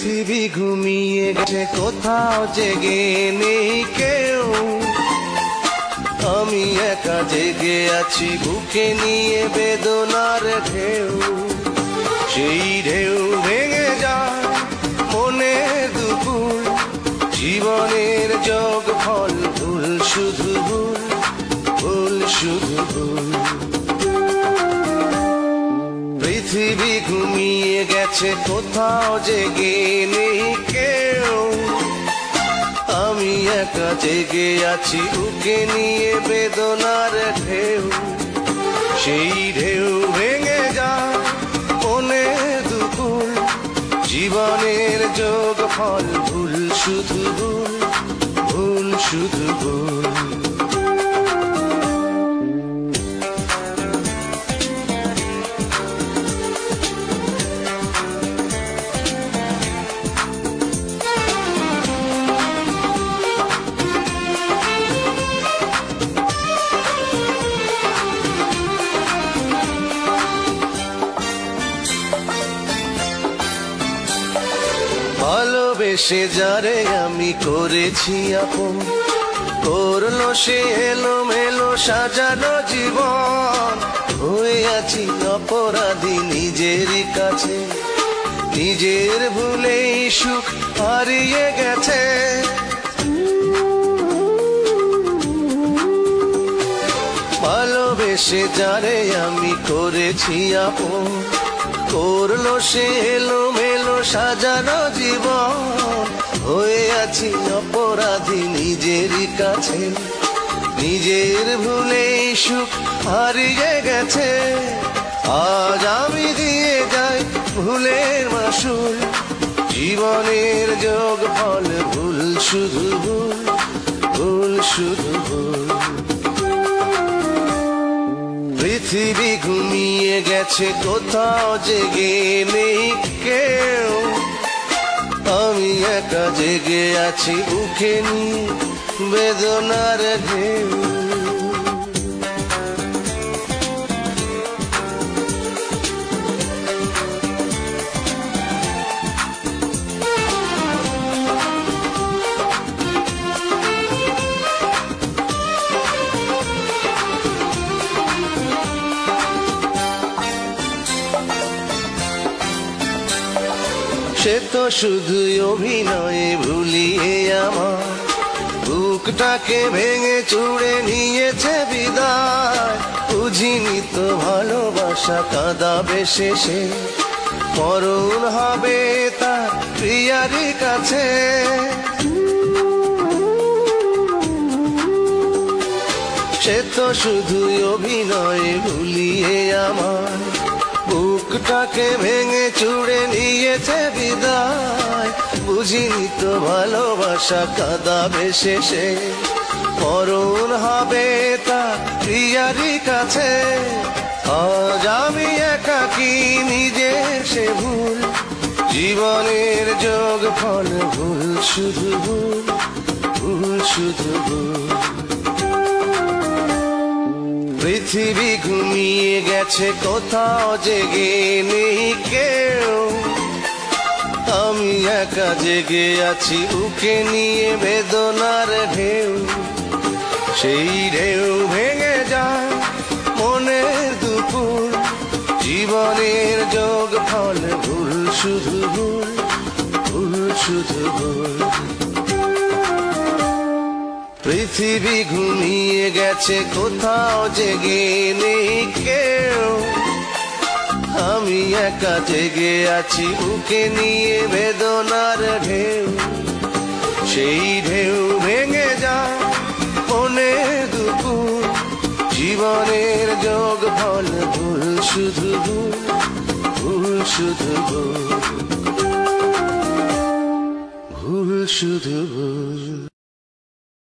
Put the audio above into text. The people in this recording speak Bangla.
পৃথিবী ঘুমিয়ে গেছে, কোথাও জেগে নেই কেউ। আমি একা জেগে আছি, বুকে নিয়ে বেদনার ঢেউ। সেই ঢেউ ভেঙে যায় মনের দুপুর, জীবনের যোগ ফল ভুল, শুধু ভুল, ভুল শুধু ভুল। পৃথিবী ঘুমিয়ে গেছে, কোথাও জেগে নেই কেউ। আমি একা জেগে আছি, বুকে নিয়ে বেদনার ঢেউ। সেই ঢেউ ভেঙে যায় মনের দুপুর, জীবনের যোগ ফল ভুল, শুধু ভুল, ভুল শুধু ভুল। ভালোবেসে যারে আমি করেছি আপন, করলো সে এলোমেলো সাজানো জীবন। হয়ে আছি অপরাধী নিজেরই কাছে, নিজের ভুলেই সুখ হারিয়ে গেছে। ভালোবেসে যারে আমি করেছি আপন, করলো সে এলোমেলো সাজানো জীবন। হয়ে আছি অপরাধী নিজেরই কাছে, নিজের ভুলেই সুখ হারিয়ে গেছে। আজ আমি দিয়ে যাই ভুলের মাসুল, জীবনের যোগ ফল ভুল, শুধু ভুল, ভুল শুধু ভুল। পৃথিবী ঘুমিয়ে গেছে, কোথাও জেগে নেই কেউ। আমি একা জেগে আছি, বুকে নিয়ে বেদনার ঢেউ। সে তো শুধু অভিনয়ে ভুলিয়ে আমার বুকটাকে ভেঙে চুড়ে নিয়েছে বিদায়। বুঝিনি তো ভালোবাসা কাঁদাবে শেষে, মরণ হবে তার প্রিয়ারই কাছে। সে তো শুধু অভিনয়ে ভুলিয়ে আমার বুকটাকে ভেঙে চুড়ে নিয়েছে বিদায়। বুঝিনি তো ভালোবাসা কাঁদাবে শেষে, মরণ হবে তার প্রিয়ারই কাছে। আজ আমি একাকী নিজের সে ভুল, জীবনের যোগ ফল ভুল, শুধু ভুল, ভুল শুধু ভুল। পৃথিবী ঘুমিয়ে গেছে, কোথাও জেগে নেই কেউ। আমি একা জেগে আছি, বুকে নিয়ে বেদনার ঢেউ। সেই ঢেউ ভেঙে যায় মনের দুপুর, জীবনের যোগ ফল ভুল, শুধু ভুল, ভুল শুধু ভুল। পৃথিবী ঘুমিয়ে গেছে, কোথাও জেগে নেই কেউ। আমি একা জেগে আছি, বুকে নিয়ে বেদনার ঢেউ। সেই ঢেউ ভেঙে যায় মনের দুপুর, জীবনের যোগ ফল ভুল, শুধু ভুল, ভুল শুধু ভুল, ভুল শুধু ভুল।